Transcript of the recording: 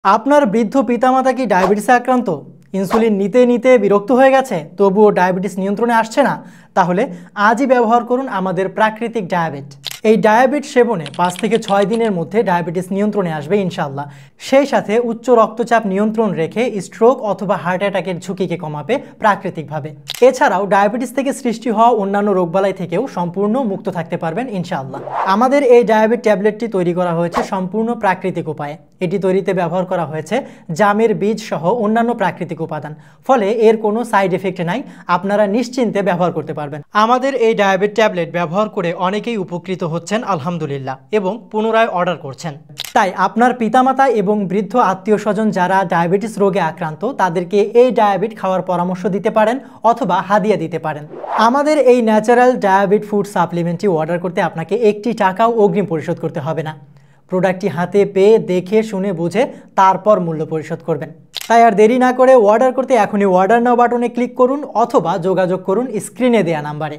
আপনার বৃদ্ধ পিতামাতা কি ডায়াবেটিসে আক্রান্ত? ইনসুলিন নিতে নিতে বিরক্ত হয়ে গেছে, তবুও ডায়াবেটিস নিয়ন্ত্রণে আসছে না? তাহলে আজই ব্যবহার করুন আমাদের প্রাকৃতিক ডায়াবেট। এই ডায়াবেট সেবনে 5 থেকে 6 দিনের মধ্যে ডায়াবেটিস নিয়ন্ত্রণে আসবে ইনশাআল্লাহ। সেই সাথে উচ্চ রক্তচাপ নিয়ন্ত্রণ রেখে স্ট্রোক অথবা হার্ট অ্যাটাকের ঝুঁকিকে কমাবে প্রাকৃতিকভাবে। এছাড়াও ডায়াবেটিস থেকে সৃষ্টি হওয়া অন্যান্য রোগবালাই থেকেও সম্পূর্ণ মুক্ত থাকতে পারবেন ইনশাআল্লাহ। আমাদের এই ডায়াবেট ট্যাবলেটটি তৈরি করা হয়েছে সম্পূর্ণ প্রাকৃতিক উপায়ে। এটি তৈরিতে ব্যবহার করা হয়েছে জামের বীজ সহ অন্যান্য প্রাকৃতিক উপাদান, ফলে এর কোনো সাইড এফেক্ট নাই। আপনারা নিশ্চিন্তে ব্যবহার করতে পারবেন। আমাদের এই ডায়াবেট ট্যাবলেট ব্যবহার করে অনেকেই উপকৃত হচ্ছেন আলহামদুলিল্লাহ, এবং পুনরায় অর্ডার করছেন। তাই আপনার পিতামাতা এবং বৃদ্ধ আত্মীয় স্বজন যারা ডায়াবেটিস রোগে আক্রান্ত তাদেরকে এই ডায়াবেট খাওয়ার পরামর্শ দিতে পারেন অথবা হাদিয়া দিতে পারেন। আমাদের এই ন্যাচারাল ডায়াবেট ফুড সাপ্লিমেন্টটি অর্ডার করতে আপনাকে 1 টাকাও অগ্রিম পরিশোধ করতে হবে না। প্রোডাক্টটি হাতে পেয়ে দেখে শুনে বুঝে তারপর মূল্য পরিশোধ করবেন। তাই আর দেরি না করে অর্ডার করতে এখনই অর্ডার নাও বাটনে ক্লিক করুন অথবা যোগাযোগ করুন স্ক্রিনে দেয়া নাম্বারে।